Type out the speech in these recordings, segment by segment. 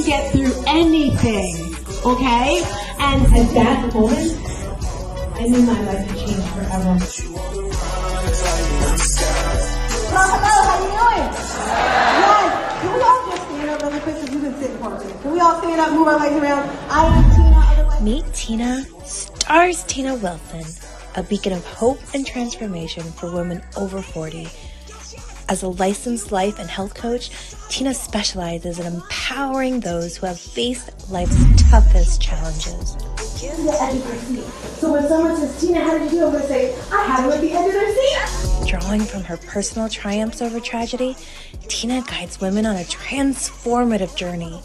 get through anything, okay? And that moment, I knew my life would change forever. Hello, how you doing? Yes. Can we all just stand up really quick because you've been sitting for a minute? Can we all stand up, move our legs around? I am Tina, otherwise... Meet Tina, StarzTina Wilson, a beacon of hope and transformation for women over 40. As a licensed life and health coach, Tina specializes in empowering those who have faced life's toughest challenges. The edge of their seat. So when someone says, Tina, how did you do? I'm going to say, I had them at the edge of their seat. Drawing from her personal triumphs over tragedy, Tina guides women on a transformative journey.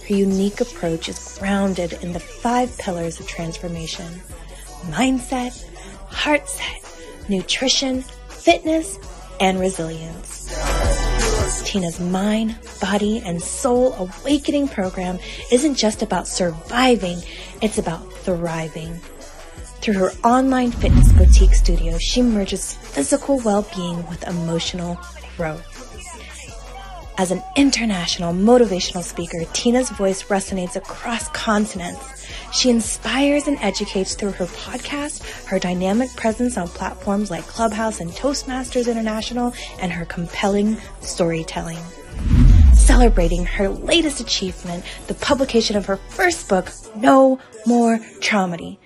Her unique approach is grounded in the 5 pillars of transformation: mindset, heart set, nutrition, fitness, and resilience. Tina's mind, body, and soul awakening program isn't just about surviving, it's about thriving. Through her online fitness boutique studio, she merges physical well-being with emotional growth. As an international motivational speaker, Tina's voice resonates across continents. She inspires and educates through her podcast, her dynamic presence on platforms like Clubhouse and Toastmasters International, and her compelling storytelling. Celebrating her latest achievement, the publication of her first book, No More Traumedy,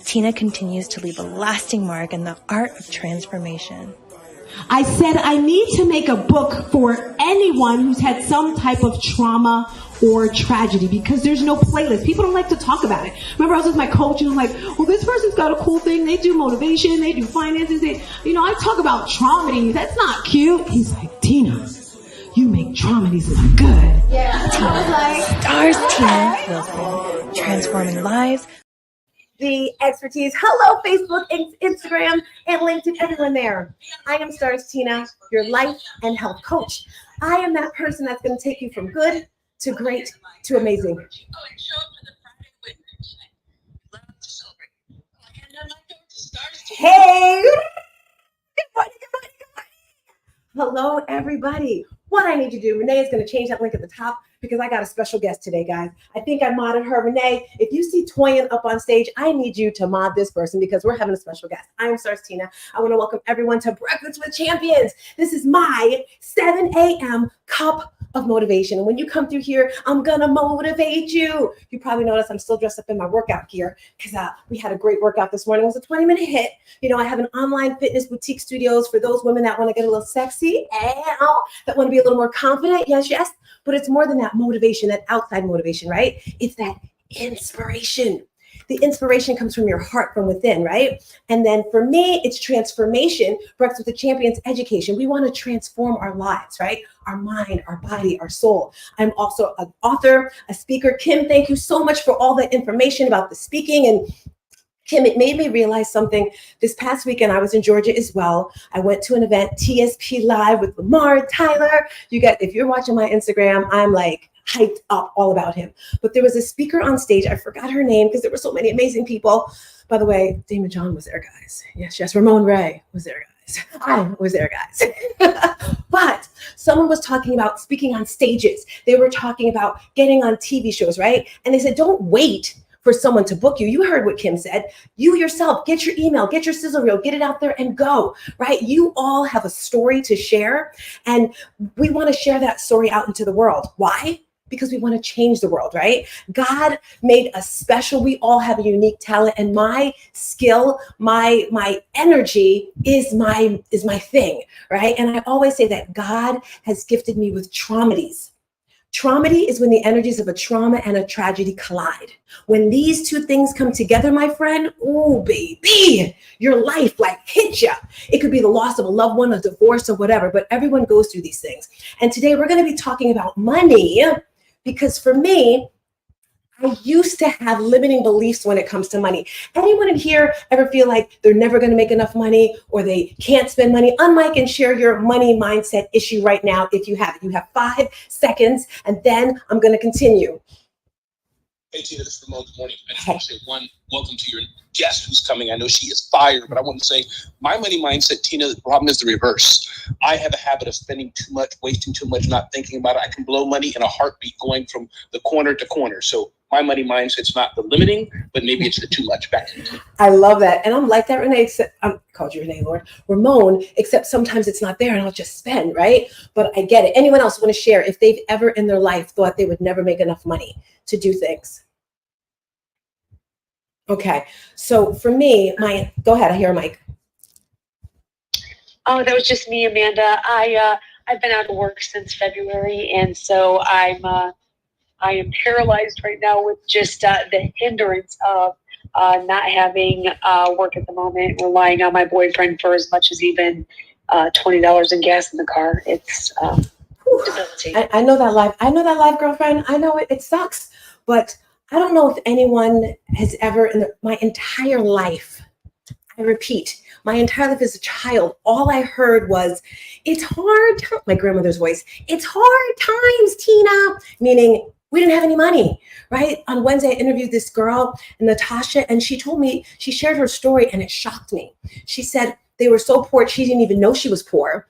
Tina continues to leave a lasting mark in the art of transformation. I said I need to make a book for anyone who's had some type of trauma or tragedy, because there's no playlist. People don't like to talk about it. Remember, I was with my coach and I'm like, well, this person's got a cool thing. They do motivation. They do finances. I talk about traumedy. That's not cute. He's like, Tina, you make traumedies look good. Yeah. StarzTina Wilson, transforming lives. The expertise. Hello, Facebook, Instagram, and LinkedIn, everyone there. I am StarzTina, your life and health coach. I am that person that's going to take you from good to great to amazing. Hey! Good morning. Hello, everybody. What I need to do, Renee is going to change that link at the top because I got a special guest today, guys. I think I modded her. Renee, if you see Toyin up on stage, I need you to mod this person because we're having a special guest. I am StarzTina. I want to welcome everyone to Breakfast with Champions. This is my 7 a.m. cup of motivation. And when you come through here, I'm going to motivate you. You probably noticed I'm still dressed up in my workout gear because we had a great workout this morning. It was a 20-minute hit. I have an online fitness boutique studios for those women that want to get a little sexy, that want to be a little more confident. Yes. But it's more than that motivation, that outside motivation, right? It's that inspiration. The inspiration comes from your heart, from within, right? And then for me, it's transformation. Breakfast with the Champions education. We want to transform our lives, right? Our mind, our body, our soul. I'm also an author, a speaker. Kim, thank you so much for all the information about the speaking. And Kim, it made me realize something. This past weekend, I was in Georgia as well. I went to an event, TSP Live with Lamar Tyler. You guys, if you're watching my Instagram, I'm like hyped up all about him. But there was a speaker on stage. I forgot her name because there were so many amazing people. By the way, Damon John was there, guys. Yes. Ramon Ray was there, guys. I was there, guys. But someone was talking about speaking on stages. They were talking about getting on TV shows, right? And they said, don't wait for someone to book you. You heard what Kim said. You yourself, get your email, get your sizzle reel, get it out there and go, right? You all have a story to share, and we want to share that story out into the world. Why? Because we want to change the world, right? God made us special. We all have a unique talent, and my skill, my energy is my thing, right? And I always say that God has gifted me with traumedies. Traumedy is when the energies of a trauma and a tragedy collide. When these two things come together, my friend, oh, baby, your life like hits you. It could be the loss of a loved one, a divorce, or whatever, but everyone goes through these things. And today we're going to be talking about money, because for me, I used to have limiting beliefs when it comes to money. Anyone in here ever feel like they're never going to make enough money or they can't spend money? Unmic and share your money mindset issue right now if you have it. You have 5 seconds, and then I'm going to continue. Hey, Tina, this is Ramon. Good morning. I just want to say one welcome to your guest who's coming. I know she is fire, but I want to say my money mindset, Tina, the problem is the reverse. I have a habit of spending too much, wasting too much, not thinking about it. I can blow money in a heartbeat going from the corner to corner. So my money mindset's not the limiting, but maybe it's the too much. Back to you. I love that. And I'm like that, Renee, except I called you Renee, Lord. Ramon, except sometimes it's not there and I'll just spend, right? But I get it. Anyone else want to share if they've ever in their life thought they would never make enough money to do things? Okay. So for me, go ahead. I hear a mic. Oh, that was just me, Amanda. I've been out of work since February, and so I am paralyzed right now with just the hindrance of not having work at the moment, relying on my boyfriend for as much as even $20 in gas in the car. It's debilitating. I know that life. I know that life, girlfriend. I know it sucks, but I don't know if anyone has ever in my entire life, I repeat, my entire life as a child, all I heard was, it's hard. My grandmother's voice, it's hard times, Tina, meaning we didn't have any money, right? On Wednesday, I interviewed this girl, Natasha, and she told me, she shared her story and it shocked me. She said they were so poor, she didn't even know she was poor.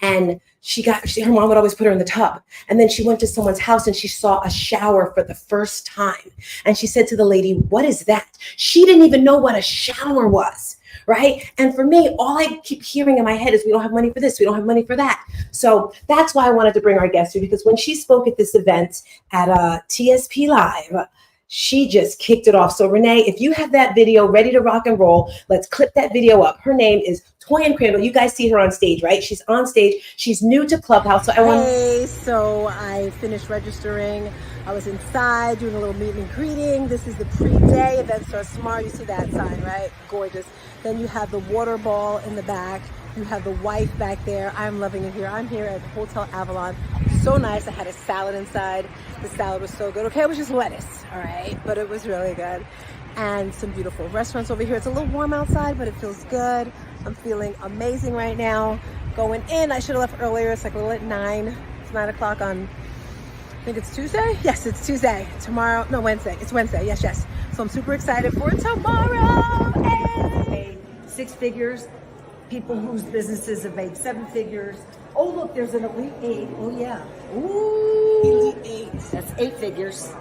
And her mom would always put her in the tub. And then she went to someone's house and she saw a shower for the first time. And she said to the lady, what is that? She didn't even know what a shower was, right? And for me, all I keep hearing in my head is we don't have money for this, we don't have money for that. So that's why I wanted to bring our guest here, because when she spoke at this event at TSP Live, she just kicked it off. So Renee, if you have that video ready to rock and roll, let's clip that video up. Her name is Toyin Crandall. You guys see her on stage, right? She's on stage. She's new to Clubhouse. So so I finished registering. I was inside doing a little meet and greeting. This is the pre-day. Event starts tomorrow. You see that sign, right? Gorgeous. Then you have the water ball in the back. You have the wife back there. I'm loving it here. I'm here at Hotel Avalon. So nice. I had a salad inside. The salad was so good. Okay, it was just lettuce, all right? But it was really good. And some beautiful restaurants over here. It's a little warm outside, but it feels good. I'm feeling amazing right now. Going in, I should have left earlier. It's like a little at 9. It's 9 o'clock on, I think it's Tuesday? Yes, it's Tuesday. Tomorrow, no, Wednesday. It's Wednesday, yes. So I'm super excited for tomorrow. Made 6 figures. People whose businesses have made 7 figures. Oh, look, there's an elite 8. Oh, yeah. Ooh. Elite 8. That's 8 figures.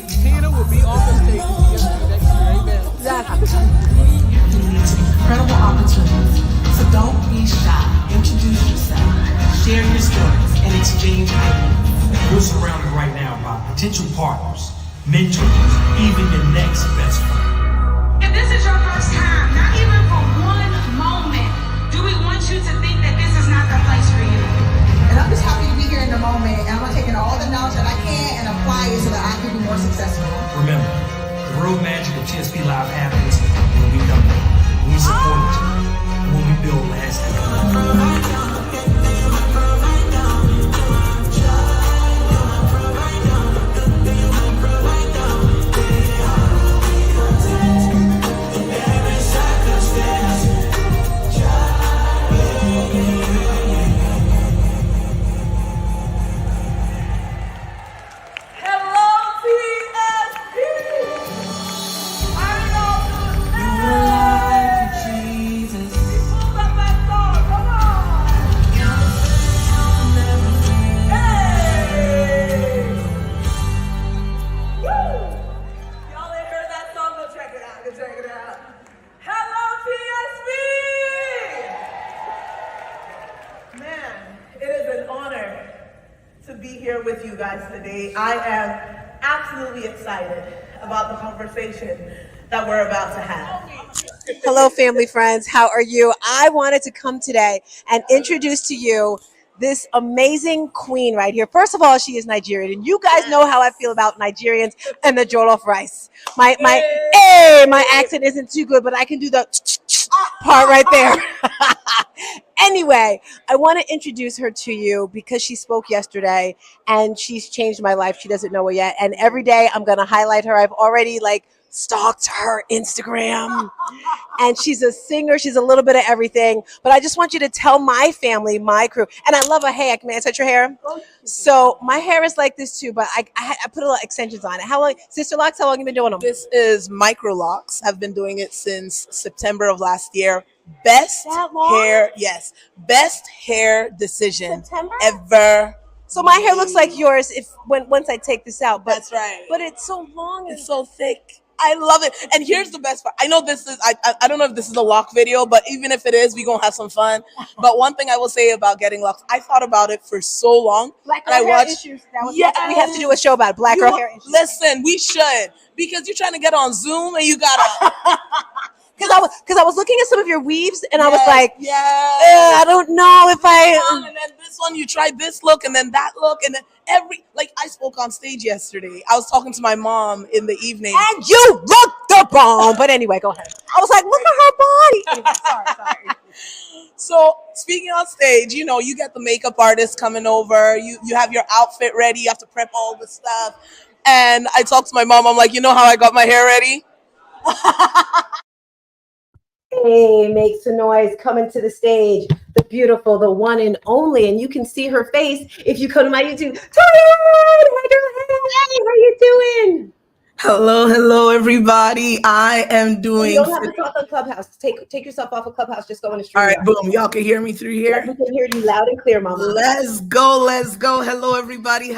Tina will be on the stage next year. Amen. Incredible opportunity. So don't be shy. Introduce yourself. Share your stories and exchange ideas. You're surrounded right now by potential partners, mentors, even your next best friend. If this is your first time, not even for one moment, do we want you to think that this is not the place for you. And I'm just happy to be here in the moment, and I'm gonna take in all the knowledge that I can and apply it so that I can be more successful. Remember, the real magic of TSP Live happens when we come together, when we support each other, and when we build lasting. be here with you guys today. I am absolutely excited about the conversation that we're about to have. Hello, family friends. How are you? I wanted to come today and introduce to you this amazing queen right here. First of all, she is Nigerian, and you guys know how I feel about Nigerians and the jollof rice. My accent isn't too good, but I can do the part right there. Anyway, I want to introduce her to you because she spoke yesterday and she's changed my life. She doesn't know it yet. And every day I'm going to highlight her. I've already stalked her Instagram. And she's a singer. She's a little bit of everything. But I just want you to tell my family, my crew. And I love her hair. May I touch your hair? So my hair is like this too, but I put a little extensions on it. How long, Sister Locks, how long have you been doing them? This is micro locks. I've been doing it since September of last year. Best hair, yes. Best hair decision ever. So my hair looks like yours once I take this out. But, that's right. But it's so long. It's so thick. I love it. And here's the best part. I know this is, I don't know if this is a lock video, but even if it is, we're going to have some fun. But one thing I will say about getting locks, I thought about it for so long. Black girl hair issues. We have to do a show about black girl hair issues. Listen, we should. Because you're trying to get on Zoom and you got to... Because I was looking at some of your weaves and I was like, I don't know if I. And then this one, you tried this look and then that look and then I spoke on stage yesterday. I was talking to my mom in the evening. And you looked the bomb. But anyway, go ahead. I was like, look at her body. Sorry. So speaking on stage, you get the makeup artist coming over. You have your outfit ready. You have to prep all the stuff. And I talked to my mom. I'm like, you know how I got my hair ready? Hey, make some noise, coming to the stage, the beautiful, the one and only, and you can see her face if you go to my YouTube. Toyin! Hey, how you doing? Hello, everybody. I am doing. You don't have to talk on Clubhouse. Take yourself off of Clubhouse. Just go in the street. All right, boom. Y'all can hear me through here. We can hear you loud and clear, Mama. Let's go. Hello, everybody.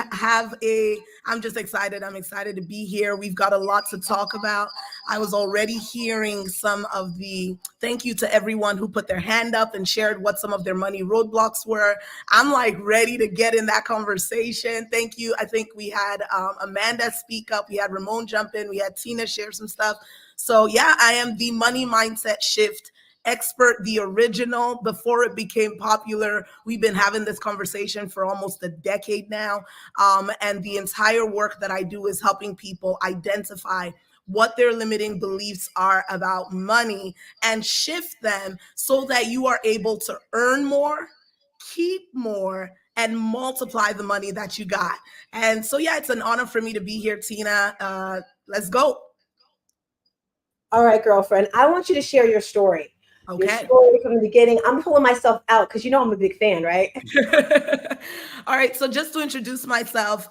I'm just excited. I'm excited to be here. We've got a lot to talk about. I was already hearing some of thank you to everyone who put their hand up and shared what some of their money roadblocks were. I'm ready to get in that conversation. Thank you. I think we had Amanda speak up. We had Ramon jump in. We had Tina share some stuff. So yeah, I am the money mindset shift expert, the original. Before it became popular, we've been having this conversation for almost a decade now. And the entire work that I do is helping people identify what their limiting beliefs are about money and shift them so that you are able to earn more, keep more, and multiply the money that you got. And so, yeah, it's an honor for me to be here, Tina. Let's go. All right, girlfriend. I want you to share your story. Okay. Your story from the beginning. I'm pulling myself out because I'm a big fan, right? All right. So just to introduce myself,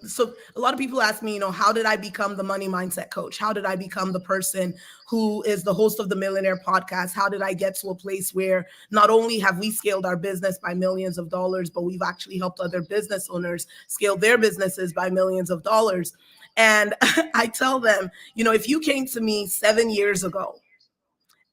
so a lot of people ask me, how did I become the money mindset coach? How did I become the person who is the host of the Millionaire Podcast? How did I get to a place where not only have we scaled our business by millions of dollars, but we've actually helped other business owners scale their businesses by millions of dollars? And I tell them, if you came to me 7 years ago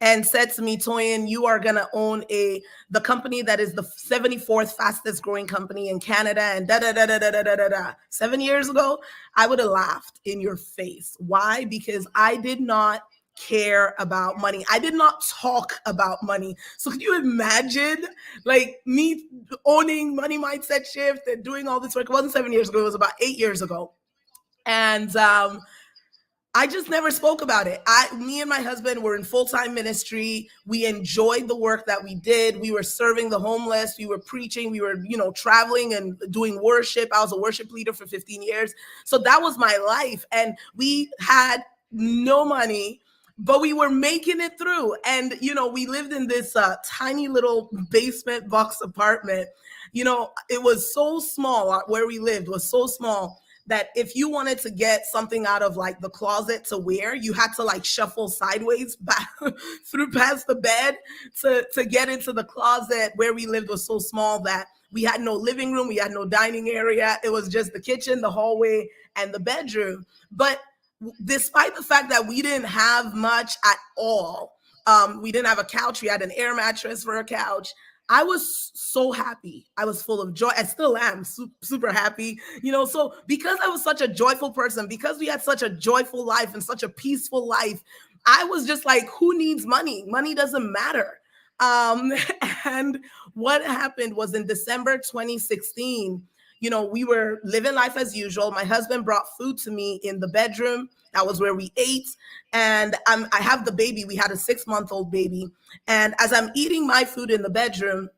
and said to me, Toyin, you are going to own the company that is the 74th fastest growing company in Canada and da-da-da-da-da-da-da-da. 7 years ago, I would have laughed in your face. Why? Because I did not care about money. I did not talk about money. So can you imagine me owning Money Mindset Shift and doing all this work? It wasn't 7 years ago. It was about 8 years ago. And I just never spoke about it. Me and my husband were in full-time ministry. We enjoyed the work that we did. We were serving the homeless. We were preaching. We were, traveling and doing worship. I was a worship leader for 15 years. So that was my life. And we had no money, but we were making it through. And, we lived in this tiny little basement box apartment. It was so small. Where we lived was so small that if you wanted to get something out of the closet to wear, you had to shuffle sideways back through past the bed to get into the closet. Where we lived was so small that we had no living room. We had no dining area. It was just the kitchen, the hallway, and the bedroom. But despite the fact that we didn't have much at all, we didn't have a couch. We had an air mattress for a couch. I was so happy. I was full of joy. I still am super happy, So because I was such a joyful person, because we had such a joyful life and such a peaceful life, I was just like, who needs money? Money doesn't matter. And what happened was in December 2016, we were living life as usual. My husband brought food to me in the bedroom. That was where we ate. And I have the baby. We had a 6-month-old baby. And as I'm eating my food in the bedroom,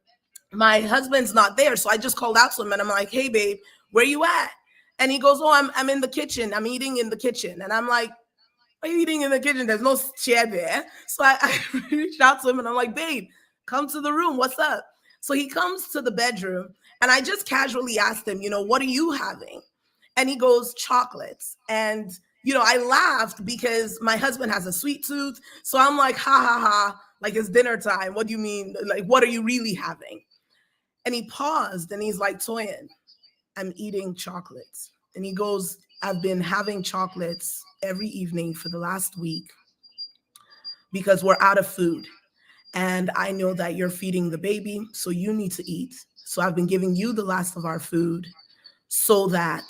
my husband's not there. So I just called out to him and I'm like, hey, babe, where you at? And he goes, oh, I'm in the kitchen. I'm eating in the kitchen. And I'm like, why are you eating in the kitchen? There's no chair there. So I reached out to him and I'm like, babe, come to the room. What's up? So he comes to the bedroom and I just casually asked him, what are you having? And he goes, chocolates. And, I laughed because my husband has a sweet tooth. So I'm like, ha, ha, ha, like it's dinner time. What do you mean? Like, what are you really having? And he paused and he's like, Toyin, I'm eating chocolates. And he goes, I've been having chocolates every evening for the last week because we're out of food. And I know that you're feeding the baby, so you need to eat. So I've been giving you the last of our food so that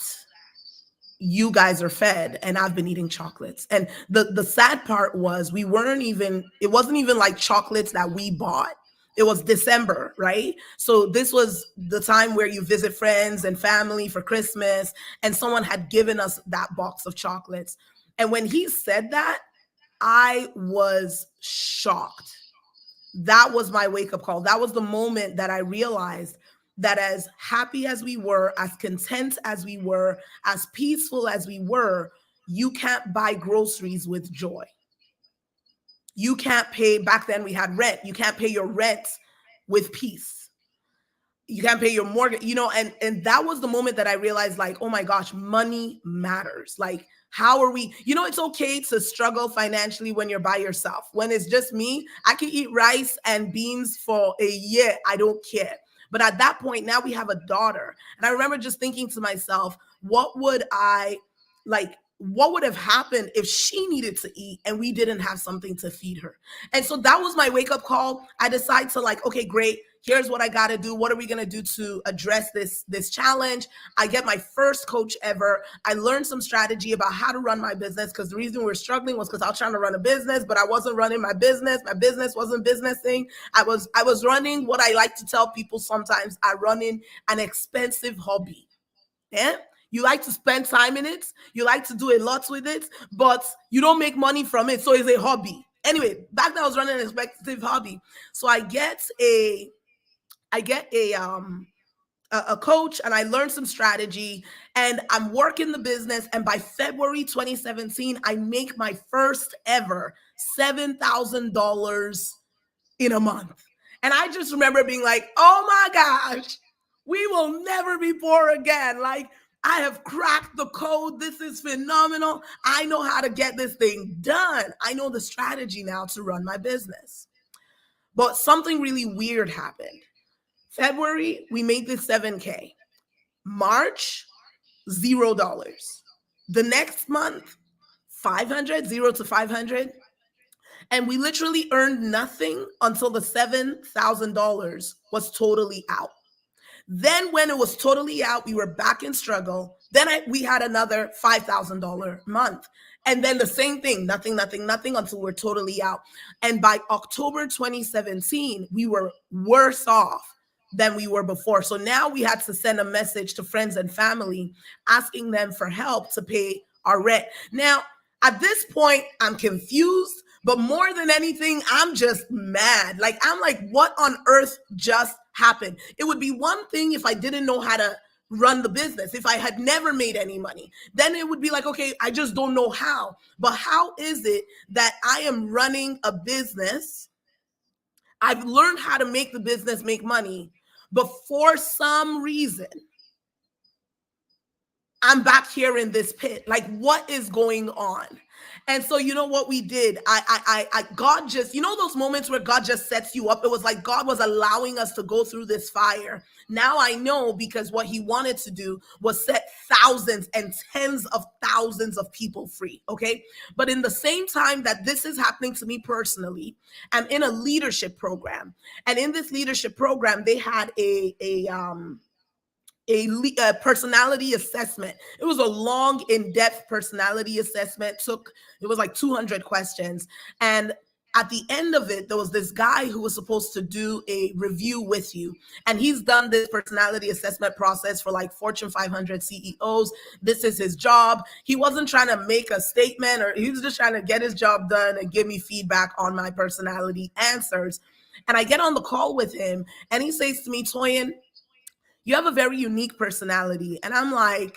you guys are fed, and I've been eating chocolates. And the sad part was it wasn't even like chocolates that we bought. It was December, right? So this was the time where you visit friends and family for Christmas, and someone had given us that box of chocolates. And when he said that, I was shocked. That was my wake-up call. That was the moment that I realized that as happy as we were, as content as we were, as peaceful as we were, you can't buy groceries with joy. You can't pay, back then we had rent. You can't pay your rent with peace. You can't pay your mortgage, and that was the moment that I realized, like, oh my gosh, money matters. Like, how are we, it's okay to struggle financially when you're by yourself. When it's just me, I can eat rice and beans for a year. I don't care. But at that point, now we have a daughter. And I remember just thinking to myself, what would have happened if she needed to eat and we didn't have something to feed her? And so that was my wake-up call. I decided to okay, great. Here's what I got to do. What are we going to do to address this challenge? I get my first coach ever. I learned some strategy about how to run my business, because the reason we were struggling was because I was trying to run a business, but I wasn't running my business. My business wasn't businessing. I was running what I like to tell people sometimes. I running an expensive hobby. Yeah. You like to spend time in it. You like to do a lot with it, but you don't make money from it. So it's a hobby. Anyway, back then I was running an expensive hobby. So I get a coach and I learned some strategy and I'm working the business. And by February 2017, I make my first ever $7,000 in a month. And I just remember being like, oh my gosh, we will never be poor again. Like, I have cracked the code. This is phenomenal. I know how to get this thing done. I know the strategy now to run my business. But something really weird happened. February, we made this 7K. March, $0. The next month, 500, 0 to 500. And we literally earned nothing until the $7,000 was totally out. Then when it was totally out, we were back in struggle. Then we had another $5,000 month. And then the same thing, nothing until we're totally out. And by October 2017, we were worse off than we were before. So now we had to send a message to friends and family asking them for help to pay our rent. Now, at this point, I'm confused, but more than anything, I'm just mad. I'm like, what on earth just happened? It would be one thing if I didn't know how to run the business, if I had never made any money. Then it would be like, okay, I just don't know how. But how is it that I am running a business? I've learned how to make the business make money, but for some reason, I'm back here in this pit. Like, what is going on? And so, you know what we did? God just, you know, those moments where God just sets you up. It was like God was allowing us to go through this fire. Now I know, because what he wanted to do was set thousands and tens of thousands of people free. Okay. But in the same time that this is happening to me personally, I'm in a leadership program. And in this leadership program, they had a personality assessment. It was a long, in-depth personality assessment. It was like 200 questions. And at the end of it, there was this guy who was supposed to do a review with you. And he's done this personality assessment process for like Fortune 500 CEOs. This is his job. He wasn't trying to make a statement, or he was just trying to get his job done and give me feedback on my personality answers. And I get on the call with him, and he says to me, Toyin, you have a very unique personality. And I'm like,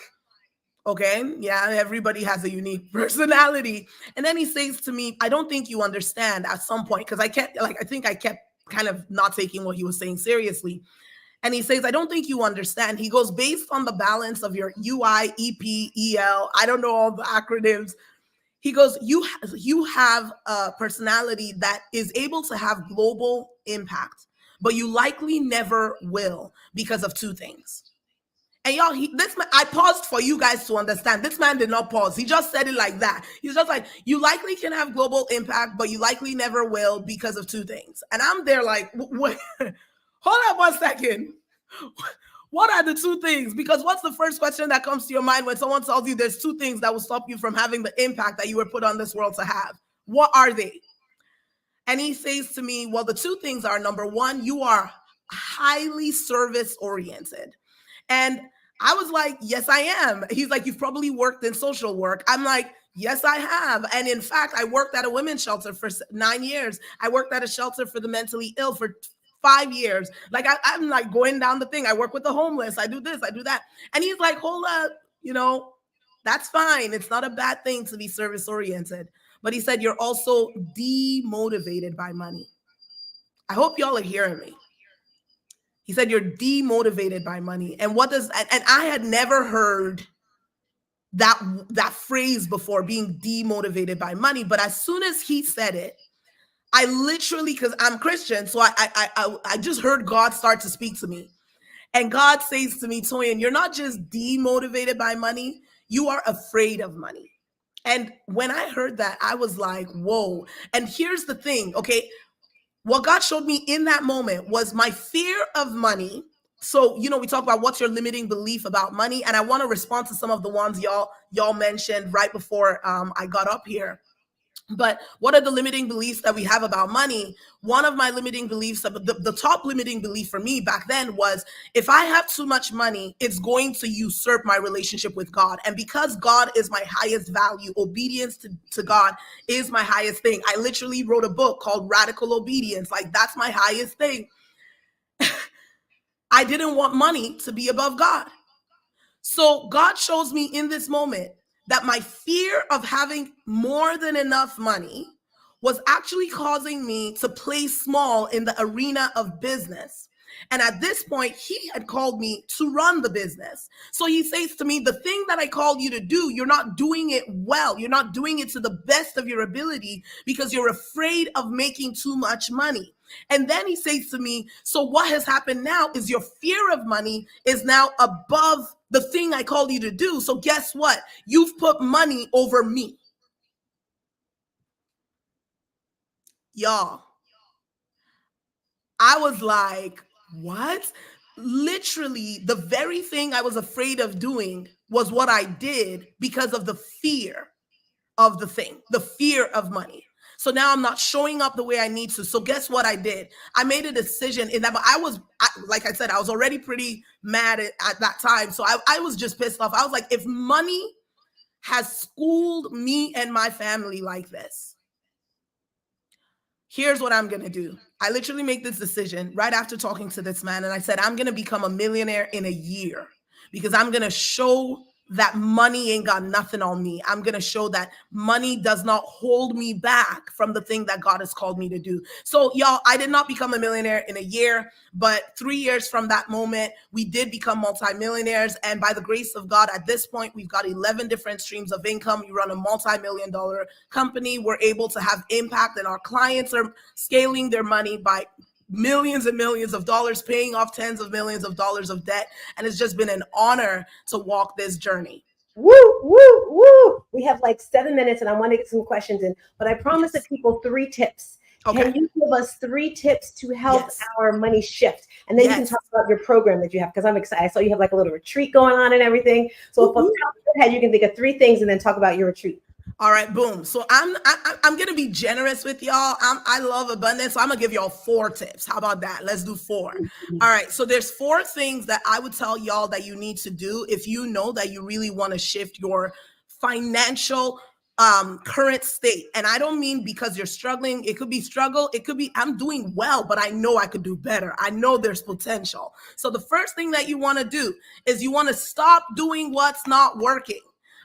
okay, yeah, everybody has a unique personality. And then he says to me, I don't think you understand, at some point, because I think I kept kind of not taking what he was saying seriously. And he says, I don't think you understand. He goes, based on the balance of your UI, EP, EL, I don't know all the acronyms. He goes, you have a personality that is able to have global impact, but you likely never will, because of two things. And y'all, I paused for you guys to understand. This man did not pause. He just said it like that. He's just like, you likely can have global impact, but you likely never will, because of two things. And I'm there like, wait, hold up one second. What are the two things? Because what's the first question that comes to your mind when someone tells you there's two things that will stop you from having the impact that you were put on this world to have? What are they? And he says to me, well, the two things are, number one, you are highly service oriented. And I was like, yes, I am. He's like, you've probably worked in social work. I'm like, yes, I have. And in fact, I worked at a women's shelter for 9 years. I worked at a shelter for the mentally ill for 5 years. Like, I'm like going down the thing. I work with the homeless. I do this, I do that. And he's like, hold up, that's fine. It's not a bad thing to be service oriented. But he said, you're also demotivated by money. I hope y'all are hearing me. He said, you're demotivated by money. And and I had never heard that phrase before, being demotivated by money. But as soon as he said it, I literally, because I'm Christian, so I just heard God start to speak to me. And God says to me, Toyin, you're not just demotivated by money, you are afraid of money. And when I heard that, I was like, whoa. And here's the thing, okay? What God showed me in that moment was my fear of money. So, we talk about what's your limiting belief about money. And I want to respond to some of the ones y'all mentioned right before I got up here. But what are the limiting beliefs that we have about money? One of my limiting beliefs, the top limiting belief for me back then was, if I have too much money, it's going to usurp my relationship with God. And because God is my highest value, obedience to God is my highest thing. I literally wrote a book called Radical Obedience. Like, that's my highest thing. I didn't want money to be above God. So God shows me in this moment that my fear of having more than enough money was actually causing me to play small in the arena of business. And at this point, he had called me to run the business. So he says to me, the thing that I called you to do, you're not doing it well. You're not doing it to the best of your ability because you're afraid of making too much money. And then he says to me, so what has happened now is your fear of money is now above the thing I called you to do. So guess what? You've put money over me. Y'all, I was like, what? Literally, the very thing I was afraid of doing was what I did because of the fear of the thing, the fear of money. So now I'm not showing up the way I need to. So guess what I did? I made a decision in that, but like I said, I was already pretty mad at that time. So I was just pissed off. I was like, if money has schooled me and my family like this, here's what I'm going to do. I literally made this decision right after talking to this man. And I said, I'm going to become a millionaire in a year because I'm going to show that money ain't got nothing on me. I'm going to show that money does not hold me back from the thing that God has called me to do. So y'all, I did not become a millionaire in a year, but 3 years from that moment, we did become multimillionaires. And by the grace of God, at this point, we've got 11 different streams of income. We run a multi-million-dollar company. We're able to have impact, and our clients are scaling their money by millions and millions of dollars, paying off tens of millions of dollars of debt. And it's just been an honor to walk this journey. Woo, woo, woo. We have like 7 minutes and I want to get some questions in, but I promised the people 3 tips. Okay. Can you give us 3 tips to help Yes. our money shift? And then you can talk about your program that you have, because I'm excited. I saw you have like a little retreat going on and everything. So if off the top of your head, you can think of 3 things and then talk about your retreat. All right, boom. So I'm gonna be generous with y'all. I love abundance, so I'm gonna give y'all 4 tips. How about that? Let's do 4. All right. So there's 4 things that I would tell y'all that you need to do if you know that you really want to shift your financial current state. And I don't mean because you're struggling. It could be struggle. It could be I'm doing well, but I know I could do better. I know there's potential. So the first thing that you want to do is you want to stop doing what's not working.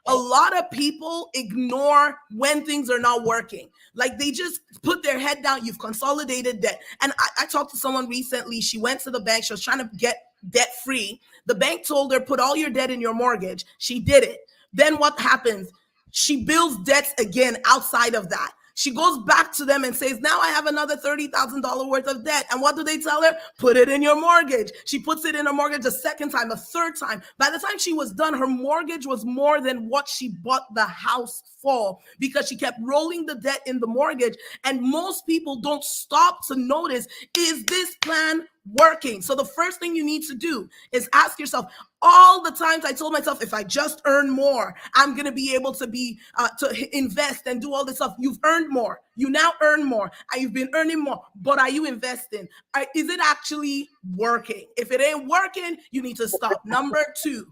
A lot of people ignore when things are not working. Like they just put their head down. You've consolidated debt. And I talked to someone recently. She went to the bank. She was trying to get debt free. The bank told her, put all your debt in your mortgage. She did it. Then what happens? She builds debts again outside of that. She goes back to them and says, now I have another $30,000 worth of debt. And what do they tell her? Put it in your mortgage. She puts it in her mortgage a second time, a third time. By the time she was done, her mortgage was more than what she bought the house for, because she kept rolling the debt in the mortgage. And most people don't stop to notice, is this plan working? So the first thing you need to do is ask yourself, all the times I told myself, if I just earn more, I'm going to be able to to invest and do all this stuff. You've earned more. You now earn more. And you've been earning more. But are you investing? Is it actually working? If it ain't working, you need to stop. Number 2,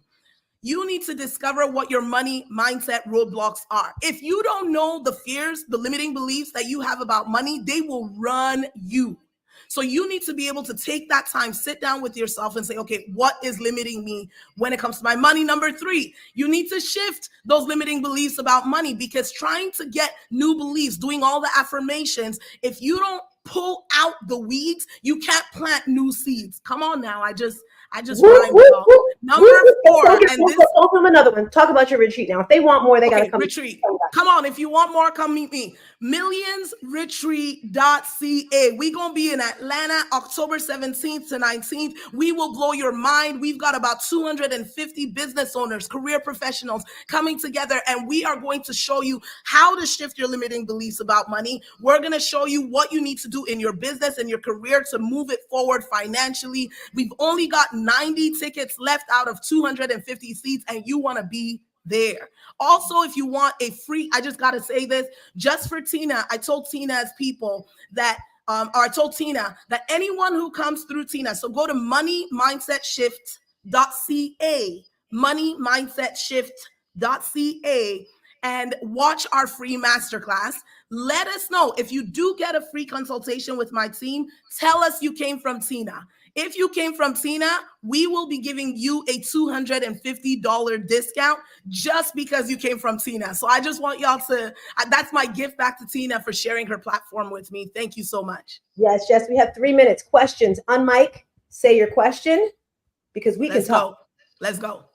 you need to discover what your money mindset roadblocks are. If you don't know the fears, the limiting beliefs that you have about money, they will run you. So you need to be able to take that time, sit down with yourself and say, okay, what is limiting me when it comes to my money? Number 3, you need to shift those limiting beliefs about money, because trying to get new beliefs, doing all the affirmations, if you don't pull out the weeds, you can't plant new seeds. Come on now. I just rhymed. Number 4, and this from another one. Talk about your retreat now. If they want more, they gotta come. Retreat. Come on, if you want more, come meet me. Millionsretreat.ca. We gonna be in Atlanta, October 17th to 19th. We will blow your mind. We've got about 250 business owners, career professionals coming together, and we are going to show you how to shift your limiting beliefs about money. We're gonna show you what you need to do in your business and your career to move it forward financially. We've only got 90 tickets left out of 250 seats, and you want to be there. Also, if you want a free, I just got to say this, just for Tina, I told Tina's people that, or I told Tina that anyone who comes through Tina, so go to moneymindset.shift.ca, moneymindset.shift.ca, and watch our free masterclass. Let us know if you do get a free consultation with my team. Tell us you came from Tina. If you came from Tina, we will be giving you a $250 discount just because you came from Tina. So I just want y'all to, that's my gift back to Tina for sharing her platform with me. Thank you so much. Yes, Jess, we have 3 minutes. Questions. On mic, say your question, because we can talk. Let's go.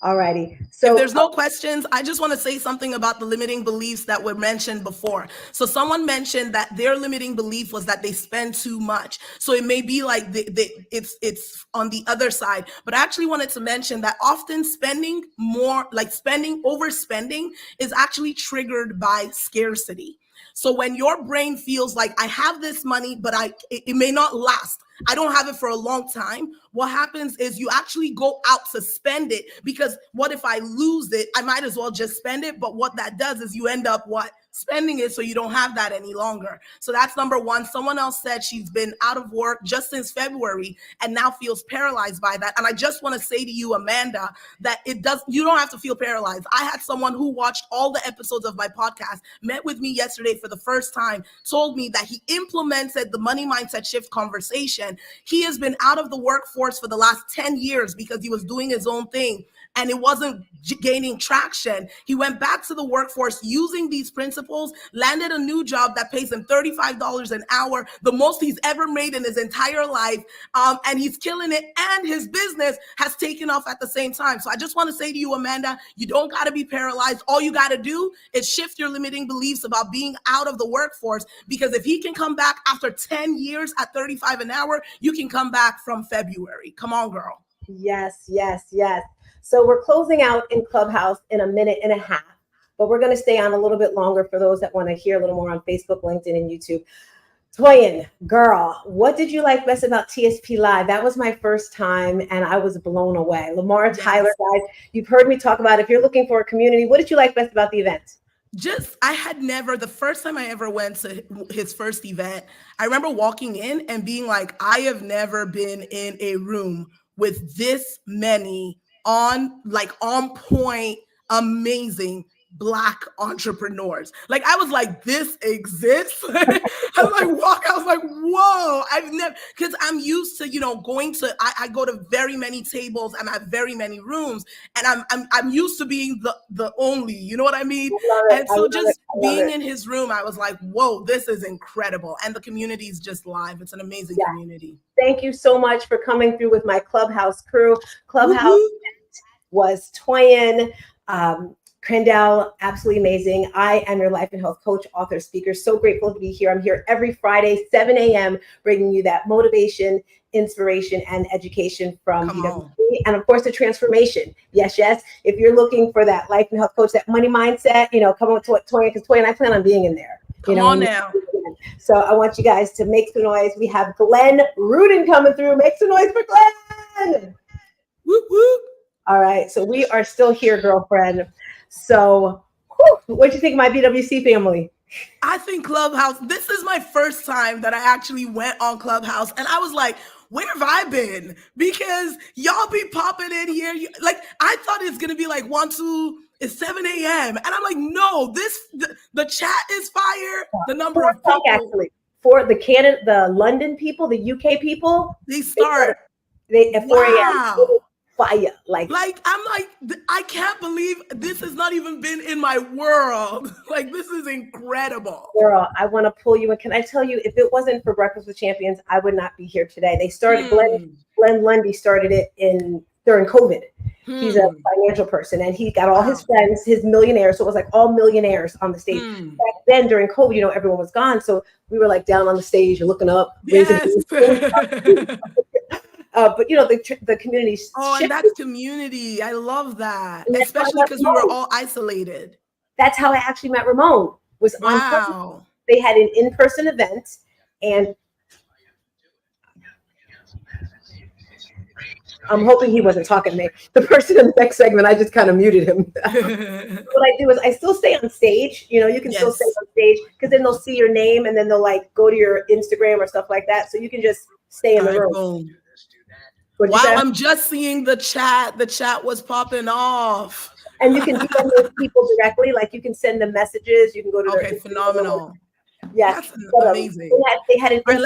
All righty. So if there's no questions, I just want to say something about the limiting beliefs that were mentioned before. So someone mentioned that their limiting belief was that they spend too much. So it may be like it's on the other side. But I actually wanted to mention that often spending more, like overspending is actually triggered by scarcity. So when your brain feels like I have this money, but it may not last, I don't have it for a long time, what happens is you actually go out to spend it, because what if I lose it? I might as well just spend it. But what that does is you end up spending it, so you don't have that any longer. So that's number 1. Someone else said she's been out of work just since February and now feels paralyzed by that. And I just want to say to you, Amanda, that you don't have to feel paralyzed. I had someone who watched all the episodes of my podcast, met with me yesterday for the first time, told me that he implemented the money mindset shift conversation transformation. He has been out of the workforce for the last 10 years because he was doing his own thing and it wasn't gaining traction. He went back to the workforce using these principles, landed a new job that pays him $35 an hour, the most he's ever made in his entire life. And he's killing it. And his business has taken off at the same time. So I just want to say to you, Amanda, you don't got to be paralyzed. All you got to do is shift your limiting beliefs about being out of the workforce, because if he can come back after 10 years at 35 an hour, you can come back from February. Come on, girl. Yes, yes, yes. So we're closing out in Clubhouse in a minute and a half, but we're going to stay on a little bit longer for those that want to hear a little more on Facebook, LinkedIn, and YouTube. Toyin, girl, what did you like best about TSP Live? That was my first time, and I was blown away. Lamar Tyler, guys, you've heard me talk about it. If you're looking for a community, what did you like best about the event? The first time I ever went to his first event, I remember walking in and being like, I have never been in a room with this many on point, amazing Black entrepreneurs. Like, I was like, this exists. I was like, whoa, I've never, because I'm used to, going to, I go to very many tables, I'm at very many rooms, and I'm used to being the only, you know what I mean? And so just being in his room, I was like, whoa, this is incredible. And the community is just live. It's an amazing community. Thank you so much for coming through with my Clubhouse crew. Clubhouse was Toyin, Crandell, absolutely amazing. I am your life and health coach, author, speaker. So grateful to be here. I'm here every Friday, 7 a.m., bringing you that motivation, inspiration, and education from BWC. And of course, the transformation. Yes, yes. If you're looking for that life and health coach, that money mindset, come on to Toyin, because Toyin, I plan on being in there. Come on now. So I want you guys to make some noise. We have Glenn Rudin coming through. Make some noise for Glenn. Whoop, whoop. All right. So we are still here, girlfriend. So what do you think of my BWC family? I think Clubhouse, this is my first time that I actually went on Clubhouse. And I was like, where have I been? Because y'all be popping in here. I thought it's going to be like 1-2, it's 7 a.m. And I'm like, no, the chat is fire. The number of people. Actually, for the London people, the UK people, they start at 4 a.m. Fire. I'm like, I can't believe this has not even been in my world. Like, this is incredible. Girl, I want to pull you in. Can I tell you, if it wasn't for Breakfast with Champions, I would not be here today. They started, Glenn Lundy started it during COVID. He's a financial person, and he got all his friends, his millionaires. So it was like all millionaires on the stage. Back then during COVID, everyone was gone. So we were like down on the stage and looking up. Yes. But the community. And that's community. I love that, especially because we were all isolated. That's how I actually met Ramon. On. They had an in-person event, and I'm hoping he wasn't talking to me. The person in the next segment, I just kind of muted him. What I do is I still stay on stage. You can still stay on stage, because then they'll see your name, and then they'll go to your Instagram or stuff like that. So you can just stay in the room. Boom. Wow, I'm just seeing the chat. The chat was popping off. And you can DM those people directly. Like, you can send them messages. You can go to their phenomenal. Yes, that's amazing. They had All right,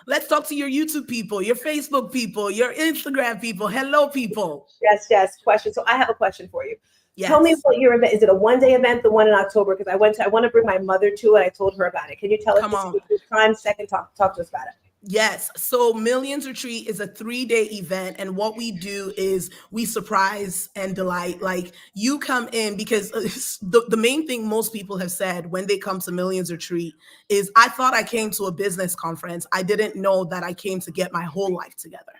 let's talk to your YouTube people, your Facebook people, your Instagram people. Hello, people. Yes. Question. So I have a question for you. Yes. Tell me what your event is. It a one-day event, the one in October? Because I want to bring my mother to it. I told her about it. Can you tell us this time? Second, talk to us about it. Yes. So Millions Retreat is a 3-day event. And what we do is we surprise and delight. Like, you come in, because the main thing most people have said when they come to Millions Retreat is, I thought I came to a business conference. I didn't know that I came to get my whole life together.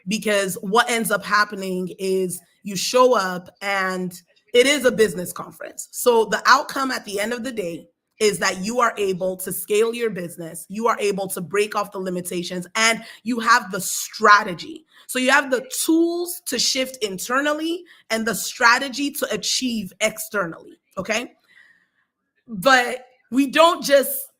Because what ends up happening is you show up and it is a business conference. So the outcome at the end of the day is that you are able to scale your business, you are able to break off the limitations, and you have the strategy. So you have the tools to shift internally and the strategy to achieve externally, okay? But you don't just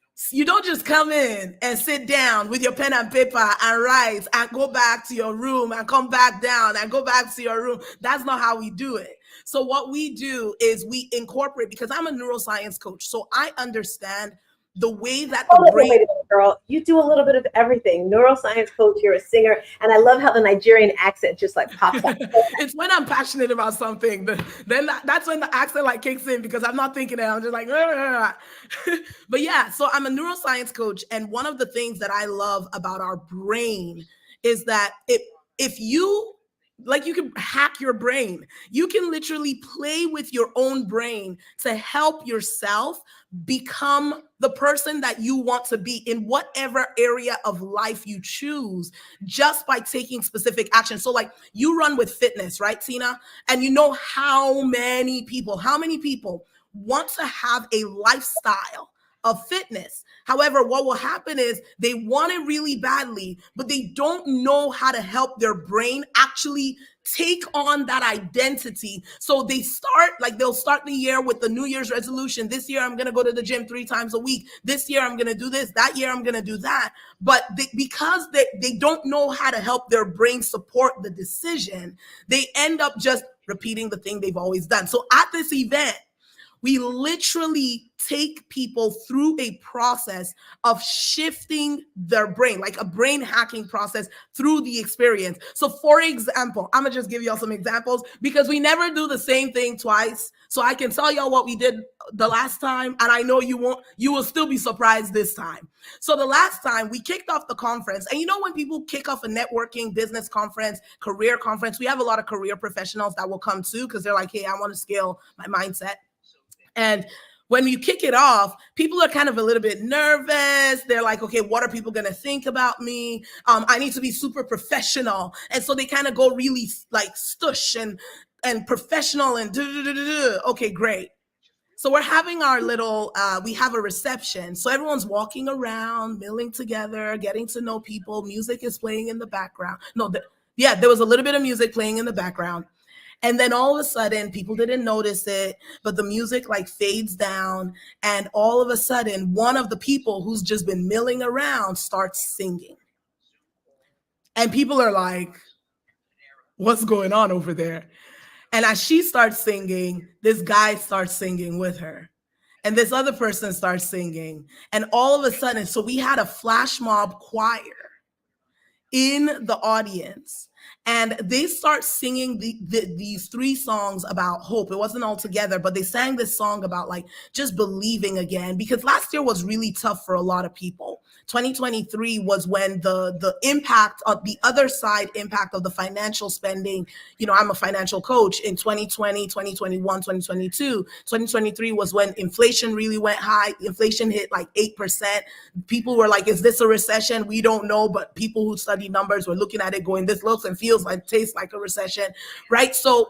come in and sit down with your pen and paper and write and go back to your room and come back down and go back to your room. That's not how we do it. So what we do is we incorporate, because I'm a neuroscience coach, so I understand the way that the brain. girl, you do a little bit of everything. Neuroscience coach, you're a singer, and I love how the Nigerian accent just like pops out. It's when I'm passionate about something, then that's when the accent like kicks in, because I'm not thinking it. I'm just like, but yeah. So I'm a neuroscience coach, and one of the things that I love about our brain is that if you like, you can hack your brain. You can literally play with your own brain to help yourself become the person that you want to be in whatever area of life you choose, just by taking specific action. So like, you run with fitness, right, Tina? And you know how many people want to have a lifestyle of fitness. However, what will happen is they want it really badly, but they don't know how to help their brain actually take on that identity. So they'll start the year with the New Year's resolution. This year, I'm going to go to the gym 3 times a week. This year, I'm going to do this. That year, I'm going to do that. But because they don't know how to help their brain support the decision, they end up just repeating the thing they've always done. So at this event, we literally take people through a process of shifting their brain, like a brain hacking process through the experience. So for example, I'm gonna just give y'all some examples, because we never do the same thing twice. So I can tell y'all what we did the last time, and I know you will still be surprised this time. So the last time we kicked off the conference, and you know, when people kick off a networking business conference, career conference, we have a lot of career professionals that will come too, because they're like, hey, I want to scale my mindset. And when you kick it off, people are kind of a little bit nervous. They're like, okay, what are people going to think about me? I need to be super professional. And so they kind of go really like stush and professional and okay, great. So we're having our little, we have a reception. So everyone's walking around, milling together, getting to know people. Music is playing in the background. There was a little bit of music playing in the background. And then all of a sudden, people didn't notice it, but the music like fades down. And all of a sudden, one of the people who's just been milling around starts singing. And people are like, what's going on over there? And as she starts singing, this guy starts singing with her. And this other person starts singing. And all of a sudden, so we had a flash mob choir in the audience. And they start singing these 3 songs about hope. It wasn't all together, but they sang this song about like just believing again, because last year was really tough for a lot of people. 2023 was when the impact of the other side impact of the financial spending. You know, I'm a financial coach. In 2020, 2021, 2022, 2023 was when inflation really went high. Inflation hit like 8%. People were like, is this a recession? We don't know. But people who study numbers were looking at it going, this looks and feels like, tastes like a recession, right? So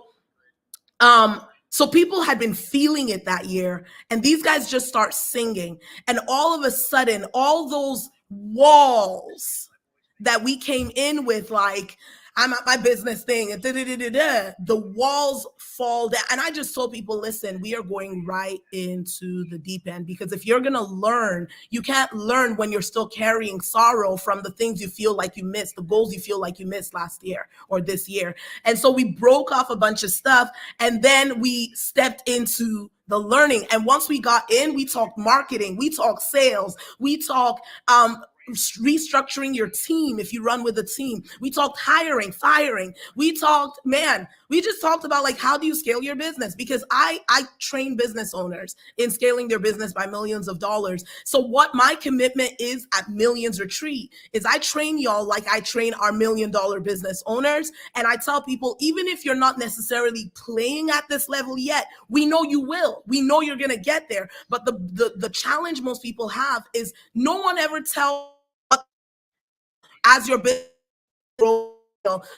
people had been feeling it that year, and these guys just start singing. And all of a sudden, all those walls that we came in with, like, I'm at my business thing, and the walls fall down. And I just told people, listen, we are going right into the deep end, because if you're going to learn, you can't learn when you're still carrying sorrow from the things you feel like you missed, the goals you feel like you missed last year or this year. And so we broke off a bunch of stuff, and then we stepped into the learning. And once we got in, we talked marketing, we talked sales, we talked restructuring your team if you run with a team. We talked hiring, firing. We just talked about like, how do you scale your business? Because I train business owners in scaling their business by millions of dollars. So what my commitment is at Millions Retreat is I train y'all like I train our $1 million business owners. And I tell people, even if you're not necessarily playing at this level yet, we know you will. We know you're going to get there. But the challenge most people have is no one ever tells as your business grows.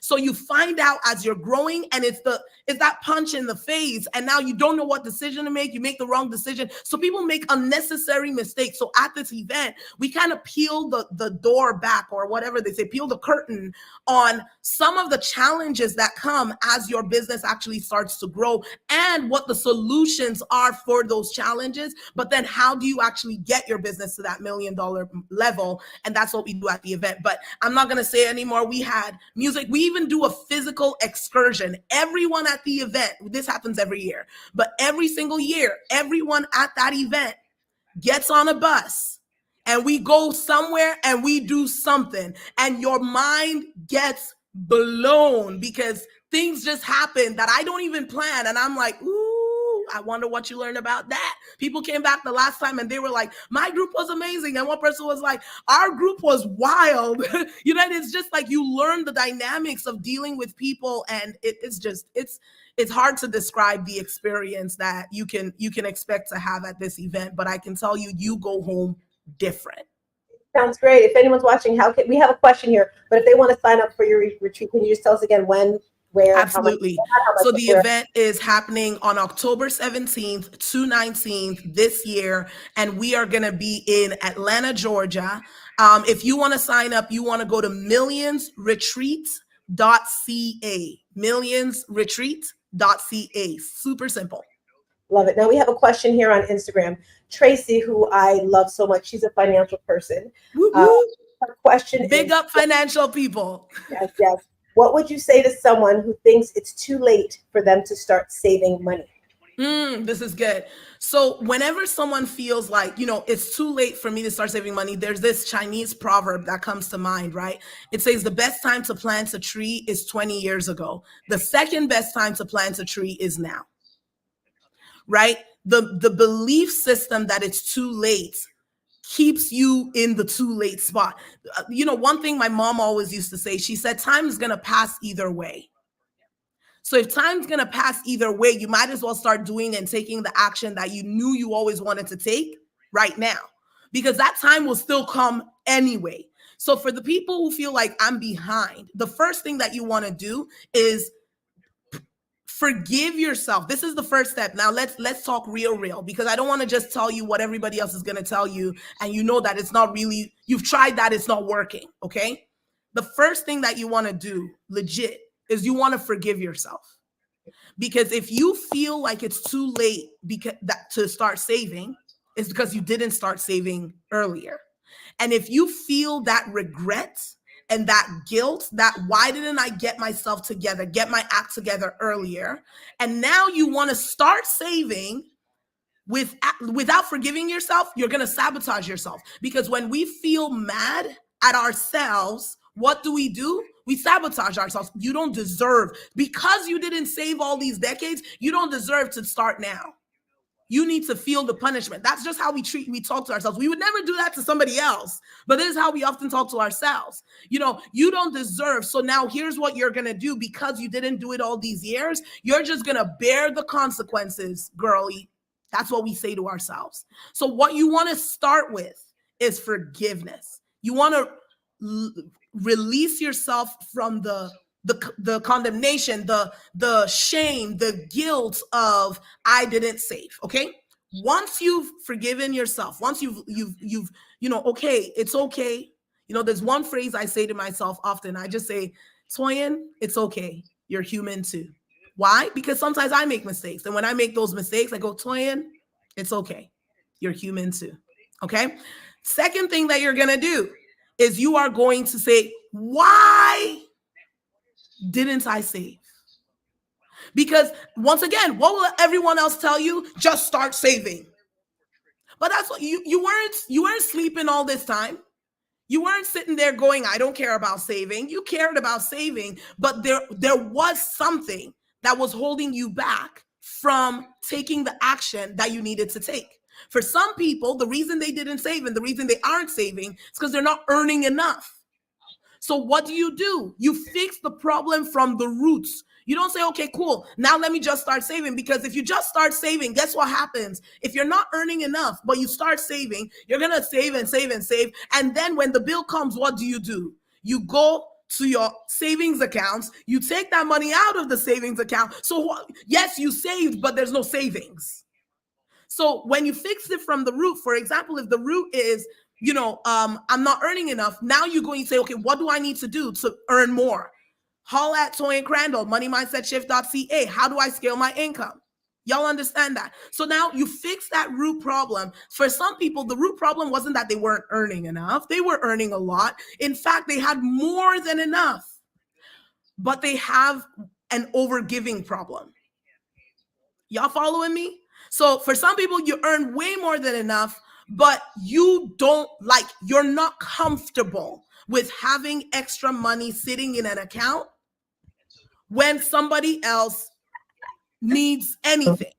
So you find out as you're growing, and it's that punch in the face, and now you don't know what decision to make. You make the wrong decision. So people make unnecessary mistakes. So at this event, we kind of peel the door back, or whatever they say, peel the curtain on some of the challenges that come as your business actually starts to grow, and what the solutions are for those challenges. But then how do you actually get your business to that $1 million level? And that's what we do at the event. But I'm not going to say anymore. We had music. We even do a physical excursion. Everyone at the event, this happens every year, but every single year, everyone at that event gets on a bus and we go somewhere and we do something, and your mind gets blown because things just happen that I don't even plan. And I'm like, ooh, I wonder what you learned about that. People came back the last time and they were like, my group was amazing. And one person was like, our group was wild. You know, it's just like you learn the dynamics of dealing with people. And it's hard to describe the experience that you can expect to have at this event. But I can tell you, you go home different. Sounds great. If anyone's watching, we have a question here, but if they want to sign up for your retreat, can you just tell us again when, where? Absolutely. So the event is happening on October 17th to 19th this year, and we are going to be in Atlanta, Georgia. If you want to sign up, you want to go to millionsretreat.ca. Millionsretreat.ca. Super simple. Love it. Now we have a question here on Instagram. Tracy, who I love so much, she's a financial person. Her question Big up financial people. Yes, yes. What would you say to someone who thinks it's too late for them to start saving money? This is good. So whenever someone feels like, you know, it's too late for me to start saving money, there's this Chinese proverb that comes to mind, right? It says the best time to plant a tree is 20 years ago. The second best time to plant a tree is now. Right? The belief system that it's too late keeps you in the too late spot. You know, one thing my mom always used to say, she said, time is going to pass either way. So if time's going to pass either way, you might as well start doing and taking the action that you knew you always wanted to take right now, because that time will still come anyway. So for the people who feel like I'm behind, the first thing that you want to do is forgive yourself. This is the first step. Now let's talk real, because I don't want to just tell you what everybody else is going to tell you, and you know that it's not really, you've tried that, it's not working, okay? The first thing that you want to do, legit, is you want to forgive yourself. Because if you feel like it's too late to start saving, it's because you didn't start saving earlier. And if you feel that regret and that guilt, that why didn't I get myself together, get my act together earlier, and now you want to start saving without forgiving yourself, you're going to sabotage yourself. Because when we feel mad at ourselves, what do? We sabotage ourselves. You don't deserve, because you didn't save all these decades, you don't deserve to start now. You need to feel the punishment. That's just how we talk to ourselves. We would never do that to somebody else, but this is how we often talk to ourselves. You know, you don't deserve. So now here's what you're going to do. Because you didn't do it all these years, you're just going to bear the consequences, girlie. That's what we say to ourselves. So what you want to start with is forgiveness. You want to release yourself from the condemnation, the shame, the guilt of I didn't save. Okay. Once you've forgiven yourself, once you've you know, okay, it's okay. You know, there's one phrase I say to myself often. I just say, Toyin, it's okay. You're human too. Why? Because sometimes I make mistakes. And when I make those mistakes, I go, Toyin, it's okay. You're human too. Okay. Second thing that you're going to do is you are going to say, why didn't I save? Because once again, what will everyone else tell you? Just start saving. But that's what you weren't sleeping all this time. You weren't sitting there going, I don't care about saving. You cared about saving, but there was something that was holding you back from taking the action that you needed to take. For some people, the reason they didn't save and the reason they aren't saving is because they're not earning enough. So what do? You fix the problem from the roots. You don't say, okay, cool, now let me just start saving. Because if you just start saving, guess what happens? If you're not earning enough, but you start saving, you're going to save and save and save. And then when the bill comes, what do? You go to your savings accounts, you take that money out of the savings account. So yes, you saved, but there's no savings. So when you fix it from the root, for example, if the root is, you know, I'm not earning enough. Now you're going to say, okay, what do I need to do to earn more? Holla at Toyin Crandall, moneymindset.shift.ca. How do I scale my income? Y'all understand that? So now you fix that root problem. For some people, the root problem wasn't that they weren't earning enough. They were earning a lot. In fact, they had more than enough, but they have an overgiving problem. Y'all following me? So for some people, you earn way more than enough, but you're not comfortable with having extra money sitting in an account when somebody else needs anything.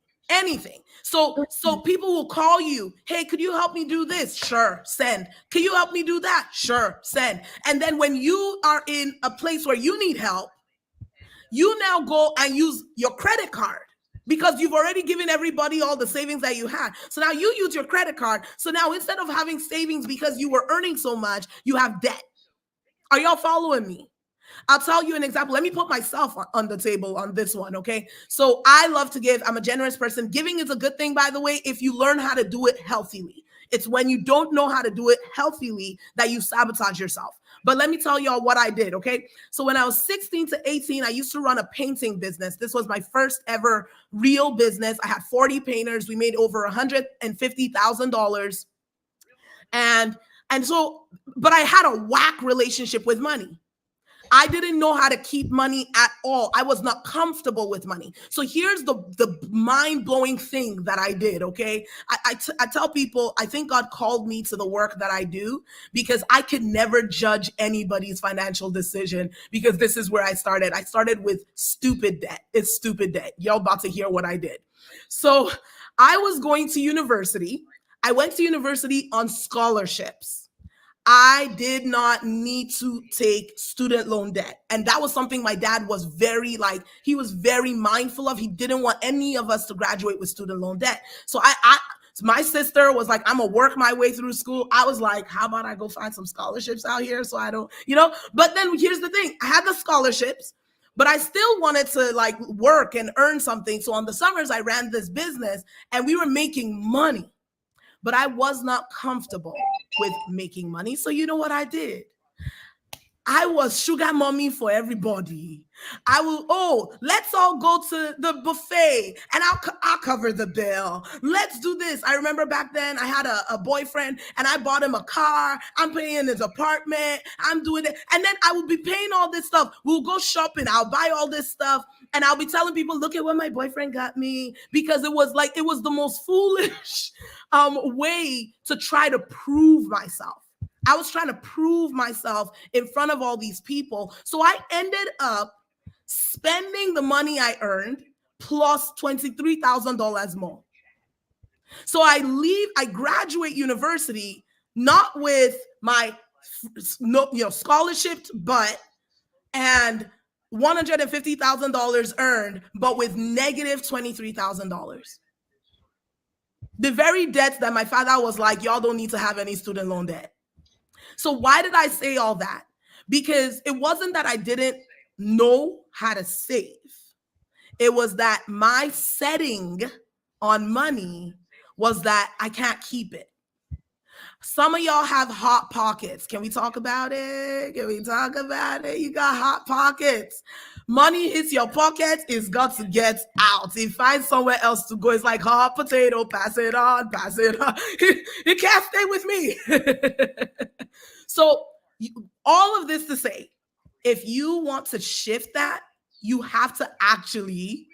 So people will call you, hey, could you help me do this? Sure, send. Can you help me do that? Sure, send. And then when you are in a place where you need help, you now go and use your credit card because you've already given everybody all the savings that you had. So now you use your credit card. So now instead of having savings because you were earning so much, you have debt. Are y'all following me? I'll tell you an example. Let me put myself on the table on this one, okay? So I love to give. I'm a generous person. Giving is a good thing, by the way, if you learn how to do it healthily. It's when you don't know how to do it healthily that you sabotage yourself. But let me tell y'all what I did, okay? So when I was 16 to 18, I used to run a painting business. This was my first ever real business. I had 40 painters. We made over $150,000. And so, but I had a whack relationship with money. I didn't know how to keep money at all. I was not comfortable with money. So here's the mind-blowing thing that I did, okay? I tell people, I think God called me to the work that I do because I could never judge anybody's financial decision because this is where I started. I started with stupid debt. It's stupid debt. Y'all about to hear what I did. So I was going to university. I went to university on scholarships. I did not need to take student loan debt. And that was something my dad was very mindful of. He didn't want any of us to graduate with student loan debt. So my sister was like, I'm gonna work my way through school. I was like, how about I go find some scholarships out here so I don't, but then here's the thing. I had the scholarships, but I still wanted to work and earn something. So on the summers, I ran this business and we were making money. But I was not comfortable with making money. So you know what I did? I was sugar mommy for everybody. Let's all go to the buffet and I'll cover the bill. Let's do this. I remember back then I had a boyfriend and I bought him a car. I'm paying his apartment. I'm doing it. And then I would be paying all this stuff. We'll go shopping. I'll buy all this stuff. And I'll be telling people, look at what my boyfriend got me, because it was the most foolish way to try to prove myself. I was trying to prove myself in front of all these people. So I ended up spending the money I earned plus $23,000 more. So I graduate university, not with my scholarship, and $150,000 earned, but with negative $23,000. The very debts that my father was like, y'all don't need to have any student loan debt. So why did I say all that? Because it wasn't that I didn't know how to save. It was that my setting on money was that I can't keep it. Some of y'all have hot pockets. Can we talk about it? You got hot pockets. Money hits your pocket, it's got to get out. It finds somewhere else to go. It's like hot potato, pass it on. It can't stay with me. So all of this to say, if you want to shift that, you have to actually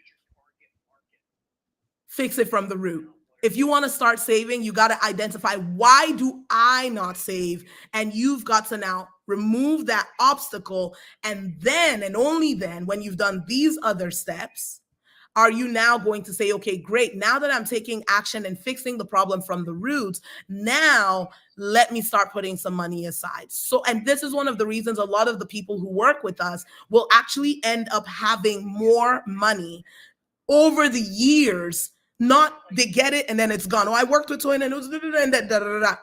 fix it from the root. If you want to start saving, you got to identify, why do I not save? And you've got to now remove that obstacle. And then, and only then, when you've done these other steps, are you now going to say, okay, great. Now that I'm taking action and fixing the problem from the roots, now let me start putting some money aside. So, and this is one of the reasons a lot of the people who work with us will actually end up having more money over the years. Not they get it and then it's gone. I worked with Toyin and it was and that da.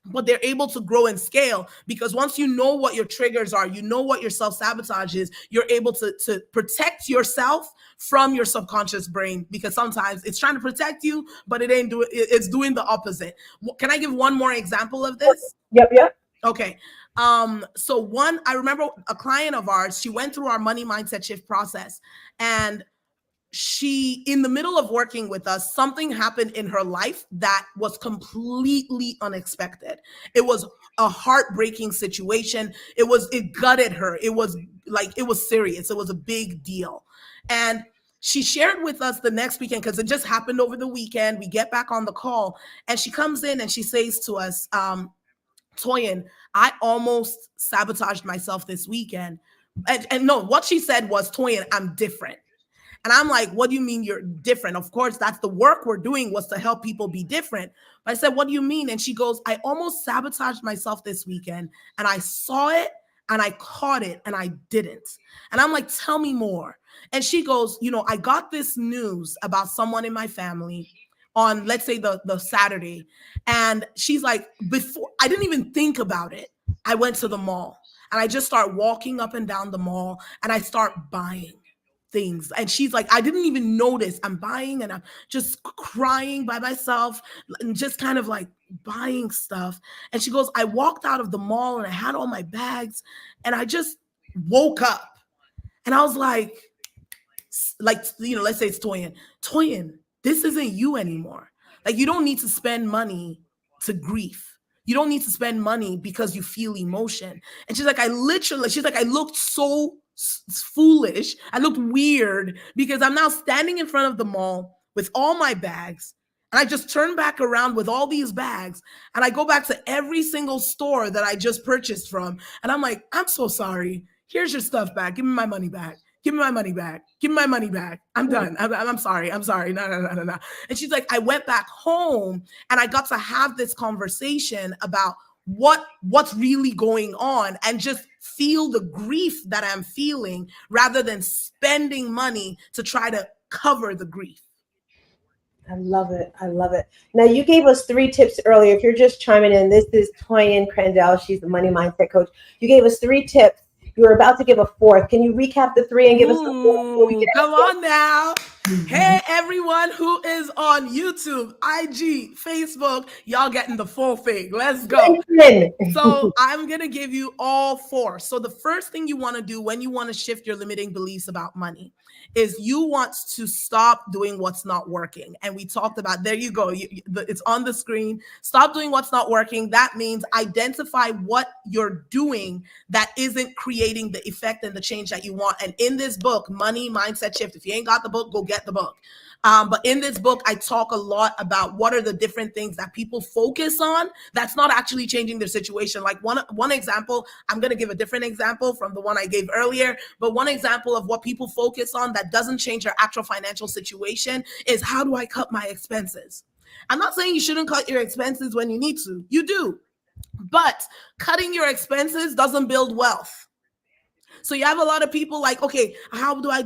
But they're able to grow and scale because once you know what your triggers are, you know what your self-sabotage is, you're able to protect yourself from your subconscious brain, because sometimes it's trying to protect you, but it's doing the opposite. Can I give one more example of this? Yep. Okay. So I remember a client of ours, she went through our money mindset shift process, and she, in the middle of working with us, something happened in her life that was completely unexpected. It was a heartbreaking situation. It gutted her. It was serious. It was a big deal. And she shared with us the next weekend, because it just happened over the weekend. We get back on the call and she comes in and she says to us, Toyin, I almost sabotaged myself this weekend. And no, what she said was, Toyin, I'm different. And I'm like, what do you mean you're different? Of course, that's the work we're doing, was to help people be different. But I said, what do you mean? And she goes, I almost sabotaged myself this weekend, and I saw it and I caught it and I didn't. And I'm like, tell me more. And she goes, I got this news about someone in my family on, let's say, the Saturday. And she's like, before, I didn't even think about it. I went to the mall and I just start walking up and down the mall and I start buying things. And she's like, I didn't even notice. I'm buying and I'm just crying by myself and just kind of like buying stuff. And she goes, I walked out of the mall and I had all my bags and I just woke up and I was like, let's say it's Toyin, this isn't you anymore. Like, you don't need to spend money to grief. You don't need to spend money because you feel emotion. And she's like, I looked so foolish. I looked weird because I'm now standing in front of the mall with all my bags. And I just turn back around with all these bags and I go back to every single store that I just purchased from. And I'm like, I'm so sorry. Here's your stuff back. Give me my money back. Give me my money back. Give me my money back. I'm done. I'm sorry. I'm sorry. No. And she's like, I went back home and I got to have this conversation about what's really going on and just feel the grief that I'm feeling rather than spending money to try to cover the grief. I love it. I love it. Now, you gave us 3 tips earlier. If you're just chiming in, this is Toyin Crandell. She's the money mindset coach. You gave us 3 tips. You were about to give a 4th. Can you recap the 3 and give us the 4th? Come on now. Hey, everyone who is on YouTube, IG, Facebook, y'all getting the full thing. Let's go. So I'm going to give you all 4. So the first thing you want to do when you want to shift your limiting beliefs about money is you want to stop doing what's not working. And we talked about, there you go. It's on the screen. Stop doing what's not working. That means identify what you're doing that isn't creating the effect and the change that you want. And in this book, Money Mindset Shift, if you ain't got the book, go get the book. But in this book, I talk a lot about what are the different things that people focus on that's not actually changing their situation. Like one example, I'm going to give a different example from the one I gave earlier, but one example of what people focus on that doesn't change their actual financial situation is, how do I cut my expenses? I'm not saying you shouldn't cut your expenses when you need to. You do. But cutting your expenses doesn't build wealth. So you have a lot of people like, okay, how do I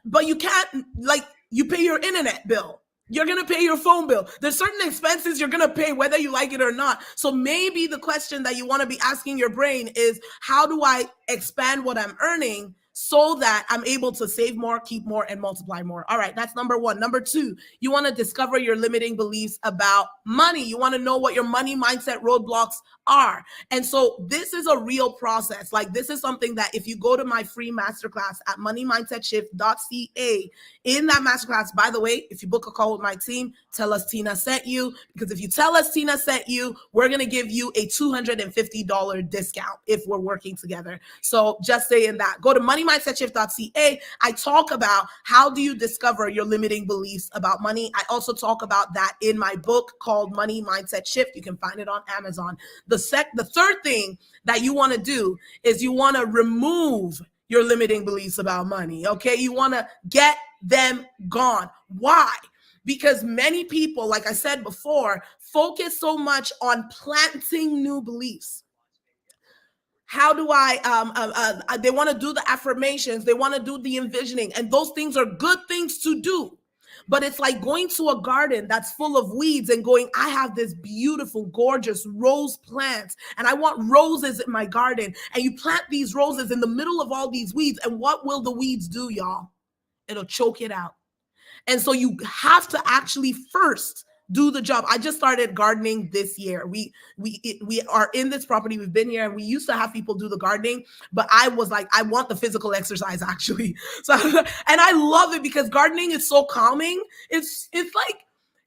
but you can't, like, you pay your internet bill. You're going to pay your phone bill. There's certain expenses you're going to pay whether you like it or not. So maybe the question that you want to be asking your brain is, how do I expand what I'm earning so that I'm able to save more, keep more, and multiply more? All right, that's number 1. Number 2, you want to discover your limiting beliefs about money. You want to know what your money mindset roadblocks are. And so this is a real process. Like, this is something that if you go to my free masterclass at moneymindsetShift.ca, in that masterclass, by the way, if you book a call with my team, tell us Tina sent you, because if you tell us Tina sent you, we're going to give you a $250 discount if we're working together. So just saying that. Go to moneymindsetShift.ca. I talk about how do you discover your limiting beliefs about money. I also talk about that in my book called Money Mindset Shift. You can find it on Amazon. The third thing that you want to do is you want to remove your limiting beliefs about money. Okay. You want to get them gone. Why? Because many people, like I said before, focus so much on planting new beliefs. How do they want to do the affirmations, they want to do the envisioning, and those things are good things to do. But it's like going to a garden that's full of weeds and going, I have this beautiful, gorgeous rose plant, and I want roses in my garden. And you plant these roses in the middle of all these weeds. And what will the weeds do, y'all? It'll choke it out. And so you have to actually first do the job. I just started gardening this year. We are in this property. We've been here, and we used to have people do the gardening, but I was like, I want the physical exercise actually. So, and I love it because gardening is so calming. It's like,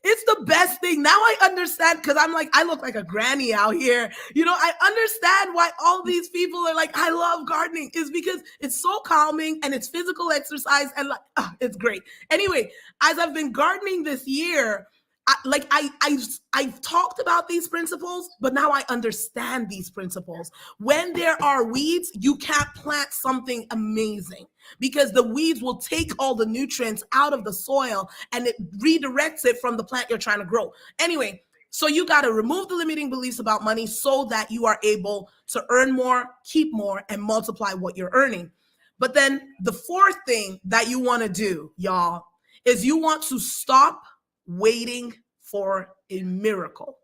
It's the best thing. Now I understand, because I'm like, I look like a granny out here. You know, I understand why all these people are like, I love gardening, is because it's so calming and it's physical exercise and like, it's great. Anyway, as I've been gardening this year, I've talked about these principles, but now I understand these principles. When there are weeds, you can't plant something amazing, because the weeds will take all the nutrients out of the soil and it redirects it from the plant you're trying to grow. Anyway, so you got to remove the limiting beliefs about money so that you are able to earn more, keep more, and multiply what you're earning. But then the fourth thing that you want to do, y'all, is you want to stop waiting for a miracle.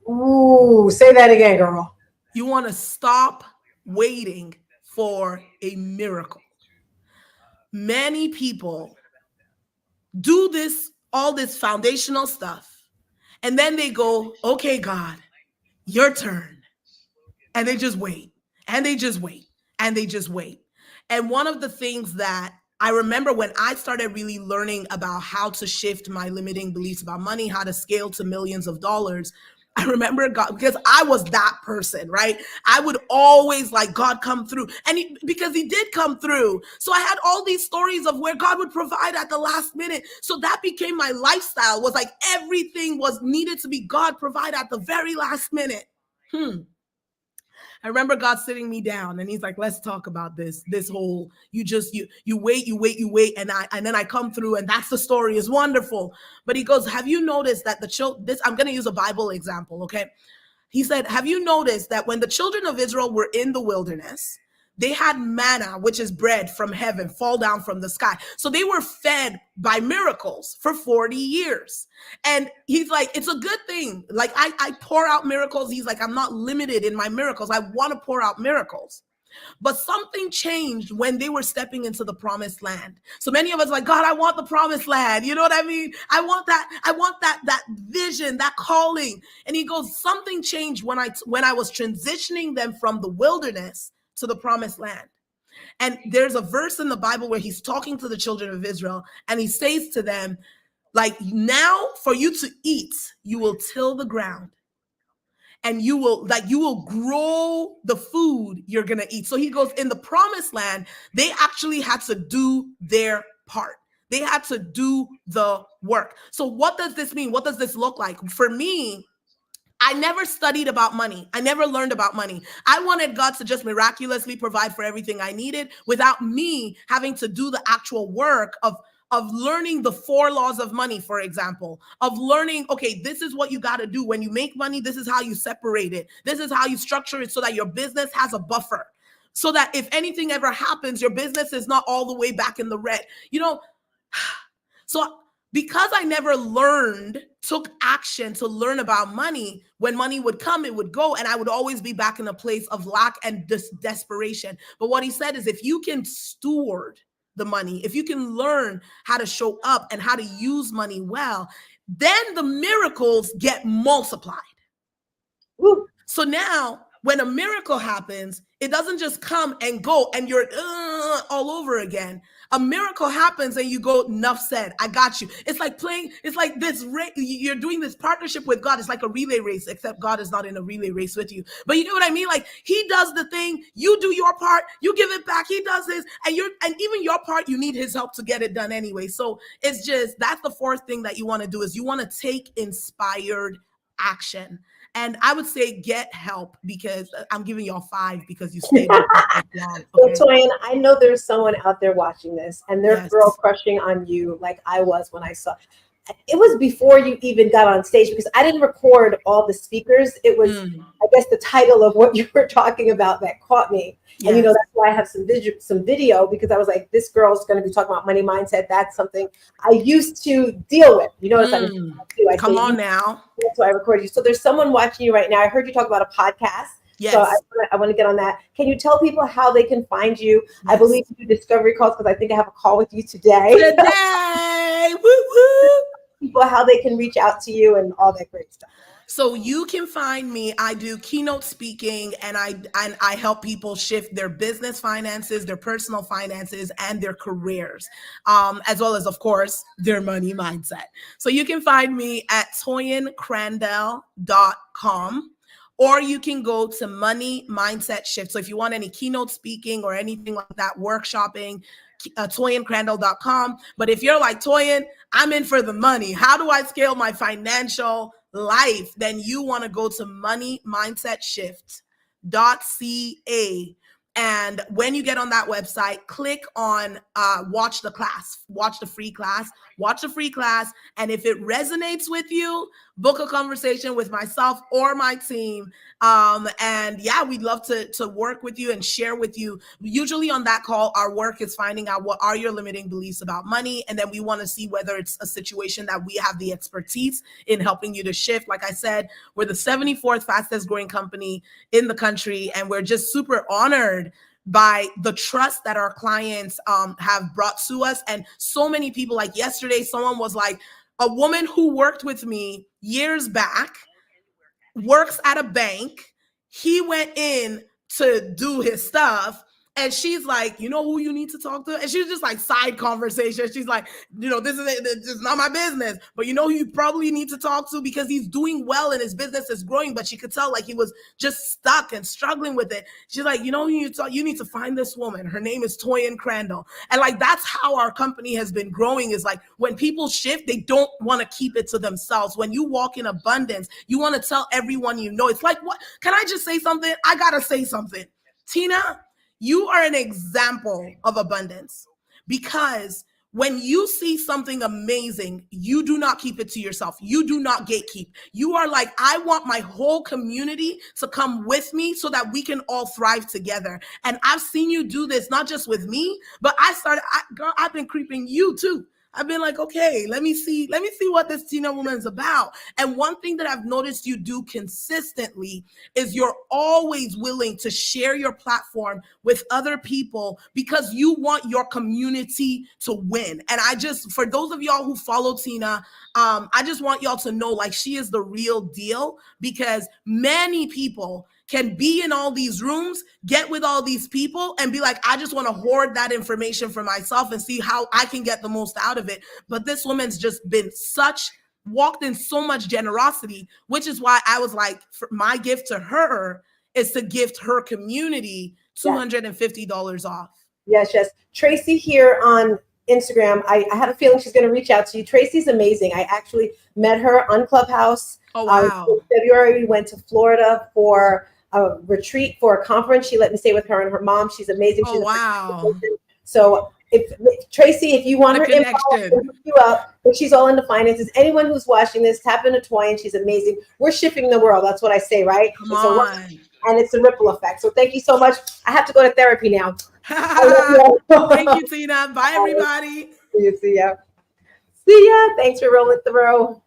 Ooh, say that again, girl. You want to stop waiting for a miracle. Many people do this, all this foundational stuff, and then they go, okay, God, your turn. And they just wait, and they just wait, and they just wait. And one of the things that I remember when I started really learning about how to shift my limiting beliefs about money, how to scale to millions of dollars, I remember God, because I was that person, right? I would always like, God, come through. And because he did come through. So I had all these stories of where God would provide at the last minute. So that became my lifestyle, was like everything was needed to be God provide at the very last minute. I remember God sitting me down and he's like, let's talk about this whole, you wait, and then I come through, and that's the story, is wonderful. But he goes, have you noticed that I'm going to use a Bible example. Okay. He said, have you noticed that when the children of Israel were in the wilderness, they had manna, which is bread from heaven, fall down from the sky. So they were fed by miracles for 40 years. And he's like, it's a good thing. Like I pour out miracles. He's like, I'm not limited in my miracles. I want to pour out miracles. But something changed when they were stepping into the promised land. So many of us are like, God, I want the promised land. You know what I mean? I want that vision, that calling. And he goes, something changed when I was transitioning them from the wilderness to the promised land. And there's a verse in the Bible where he's talking to the children of Israel, and he says to them, like, now for you to eat, you will till the ground, and you will grow the food you're going to eat. So he goes, in the promised land, they actually had to do their part. They had to do the work. So what does this mean? What does this look like? For me, I never studied about money. I never learned about money. I wanted God to just miraculously provide for everything I needed without me having to do the actual work of learning the 4 laws of money, for example, of learning, okay, this is what you got to do when you make money. This is how you separate it. This is how you structure it so that your business has a buffer, so that if anything ever happens, your business is not all the way back in the red. You know, so because I never took action to learn about money, when money would come, it would go, and I would always be back in a place of lack and desperation. But what he said is, if you can steward the money, if you can learn how to show up and how to use money well, then the miracles get multiplied. Woo. So now when a miracle happens, it doesn't just come and go and you're all over again. A miracle happens and you go, enough said, I got you. It's like playing, it's like this, you're doing this partnership with God. It's like a relay race, except God is not in a relay race with you. But you know what I mean? Like, he does the thing, you do your part, you give it back, he does this, and even your part, you need his help to get it done anyway. So it's just, that's the fourth thing that you want to do, is you want to take inspired action. And I would say get help, because I'm giving y'all 5 because you stayed with me long. Okay? So Toyin, I know there's someone out there watching this and they're girl crushing on you like I was when I saw. It was before you even got on stage, because I didn't record all the speakers. It was, I guess, the title of what you were talking about that caught me. Yes. And, you know, that's why I have some video, because I was like, this girl's going to be talking about money mindset. That's something I used to deal with. You know what I'm saying? Come on now. That's why I recorded you. So there's someone watching you right now. I heard you talk about a podcast. Yes. So I want to get on that. Can you tell people how they can find you? Yes. I believe you do discovery calls, because I think I have a call with you today. Woo, woo. People, how they can reach out to you and all that great stuff. So you can find me. I do keynote speaking, and I help people shift their business finances, their personal finances, and their careers, as well as, of course, their money mindset. So you can find me at toyincrandall.com. Or you can go to Money Mindset Shift. So if you want any keynote speaking or anything like that, workshopping, toyincrandall.com. But if you're like, Toyin, I'm in for the money, how do I scale my financial life? Then you want to go to moneymindset.ca. And when you get on that website, click on watch the class, watch the free class, And if it resonates with you, book a conversation with myself or my team. And yeah, we'd love to work with you and share with you. Usually on that call, our work is finding out what are your limiting beliefs about money. And then we want to see whether it's a situation that we have the expertise in helping you to shift. Like I said, we're the 74th fastest growing company in the country. And we're just super honored by the trust that our clients have brought to us. And so many people, like yesterday, someone was like, a woman who worked with me years back, works at a bank. He went in to do his stuff. And she's like, you know who you need to talk to? And she's just like side conversation. She's like, this is not my business, but you know who you probably need to talk to because he's doing well and his business is growing. But she could tell like he was just stuck and struggling with it. She's like, you know who you need to find this woman. Her name is Toyin Crandall. And like, that's how our company has been growing, is like when people shift, they don't want to keep it to themselves. When you walk in abundance, you want to tell everyone you know. It's like, what? Can I just say something? I got to say something. Tina, you are an example of abundance, because when you see something amazing, you do not keep it to yourself. You do not gatekeep. You are like, I want my whole community to come with me so that we can all thrive together. And I've seen you do this, not just with me, but girl, I've been creeping you too. I've been like, okay, let me see what this Tina woman is about. And one thing that I've noticed you do consistently is you're always willing to share your platform with other people because you want your community to win. And for those of y'all who follow Tina, I just want y'all to know, like, she is the real deal, because many people can be in all these rooms, get with all these people and be like, I just want to hoard that information for myself and see how I can get the most out of it. But this woman's just been walked in so much generosity, which is why I was like, my gift to her is to gift her community $250 off. Yes. Tracy here on Instagram. I have a feeling she's going to reach out to you. Tracy's amazing. I actually met her on Clubhouse. Oh, wow. In February, we went to Florida for a retreat for a conference. She let me stay with her and her mom. She's amazing. Oh, wow. So Tracy, if you want her info, I'll hook you up. But she's all into finances. Anyone who's watching this, tap into Toyin. She's amazing. We're shifting the world. That's what I say, right? Come on. And it's a ripple effect. So thank you so much. I have to go to therapy now. Thank you, Tina. Bye, everybody. See ya. Thanks for rolling through.